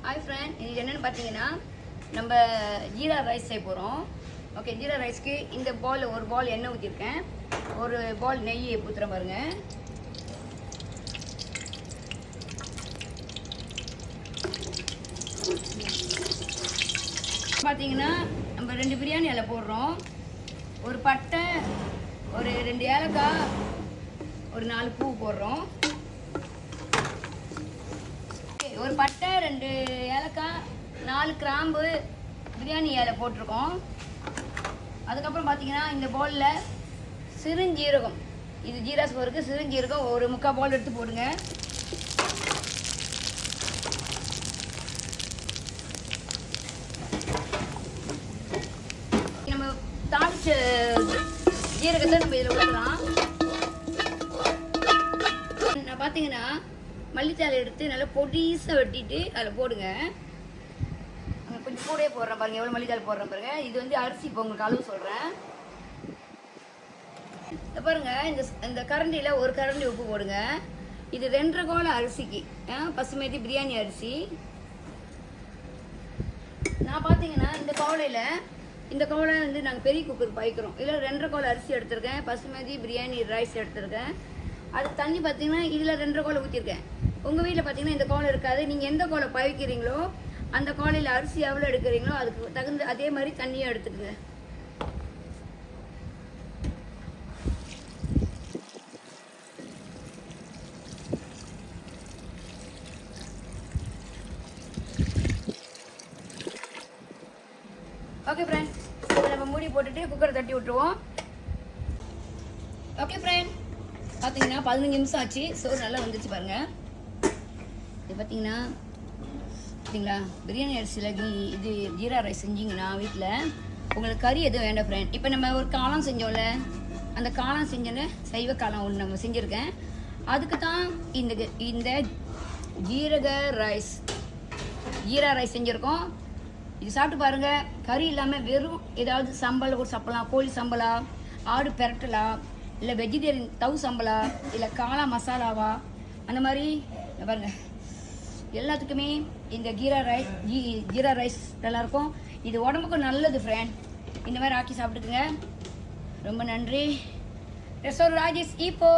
Hi friend, இது என்னென்னு பார்த்தீங்கன்னா நம்ம ஜீரா ரைஸ் செய்ய போகிறோம். ஓகே, ஜீரா ரைஸ்க்கு இந்த ஒரு பால் எண்ணெய் ஊற்றிருக்கேன், ஒரு பால் நெய் ஊற்றுறேன் பாருங்க. பார்த்தீங்கன்னா நம்ம 2 பிரியாணி இலை போடுறோம், ஒரு பட்டை, ஒரு 2 ஏலக்காய், ஒரு 4 பூ போடுறோம். ஒரு பட்டை, 2 ஏலக்காய், 4 கிராம்பு, பிரியாணி இலை போட்டிருக்கோம். அதுக்கப்புறம் பார்த்தீங்கன்னா இந்த பவுலில் சிறுஞ்சீரகம், இது ஜீரா சோறுக்கு சிறுஞ்சீரகம் ஒரு 3/4 பவுல் எடுத்து போடுங்க. நம்ம தாளிச்ச ஜீரகத்தை நம்ம இதில் ஊற்றலாம். நான் பார்த்தீங்கன்னா மல்லித்தழை எடுத்து நல்லா பொடிசாக வெட்டிட்டு அதில் போடுங்க. கொஞ்சம் கூடயே போடுறேன் பாருங்கள், எவ்வளோ மல்லித்தழை போடுறேன் பாருங்கள். இது வந்து அரிசி, இப்போ உங்களுக்கு அளவு சொல்கிறேன். பாருங்கள், இந்த கரண்டியில் ஒரு கரண்டி உப்பு போடுங்க. இது 2.5 கோல அரிசிக்கு, பசுமதி பிரியாணி அரிசி. நான் பார்த்தீங்கன்னா இந்த கவலை வந்து நாங்கள் பெரிய குக்கருக்கு பாய்க்கிறோம். இதில் 2.5 கோல அரிசி எடுத்திருக்கேன், பசுமதி பிரியாணி ரைஸ் எடுத்திருக்கேன். அது தண்ணி பார்த்தீங்கன்னா இதில் 2.5 கோலை ஊற்றிருக்கேன். உங்கள் வீட்டில் பார்த்தீங்கன்னா இந்த கோலை இருக்காது. நீங்கள் எந்த கோலை பாய்க்கிறீங்களோ அந்த கோலையில் அரிசி எவ்வளோ எடுக்கிறீங்களோ அதுக்கு தகுந்த அதே மாதிரி தண்ணியும் எடுத்துக்குங்க. ஓகே ஃப்ரெண்ட், நம்ம மூடி போட்டுட்டு குக்கரை தட்டி விட்டுருவோம். ஓகே ஃப்ரெண்ட், பார்த்தீங்கன்னா 15 நிமிஷம் ஆச்சு. சோறு நல்லா வந்துச்சு பாருங்கள். இது பார்த்தீங்களா பிரியாணி அரிசியில் இது ஜீரா ரைஸ் செஞ்சிங்கன்னா வீட்டில் உங்களுக்கு கறி எதுவும் வேண்டாம் ஃப்ரெண்ட். இப்போ நம்ம ஒரு காளான் செஞ்சோம்ல, அந்த காளான் செஞ்சோன்னு சைவ காளான் ஒன்று நம்ம செஞ்சுருக்கேன். அதுக்கு தான் இந்த ஜீரா ரைஸ் செஞ்சுருக்கோம். இது சாப்பிட்டு பாருங்கள். கறி இல்லாமல் வெறும் ஏதாவது சம்பல் கூட சாப்பிடலாம். கோழி சம்பளா, ஆடு பெரட்டலா, இல்லை வெஜிடேரியன் தவு சம்பளா, இல்லை காளா மசாலாவா, அந்த மாதிரி பாருங்கள். எல்லாத்துக்குமே இந்த ஜீரா ரைஸ் நல்லாயிருக்கும். இது உடம்புக்கும் நல்லது ஃப்ரெண்ட். இந்த மாதிரி ஆக்கி சாப்பிட்டுக்குங்க. ரொம்ப நன்றி. ரெஸ்டாரண்ட் ராஜேஷ் இப்போ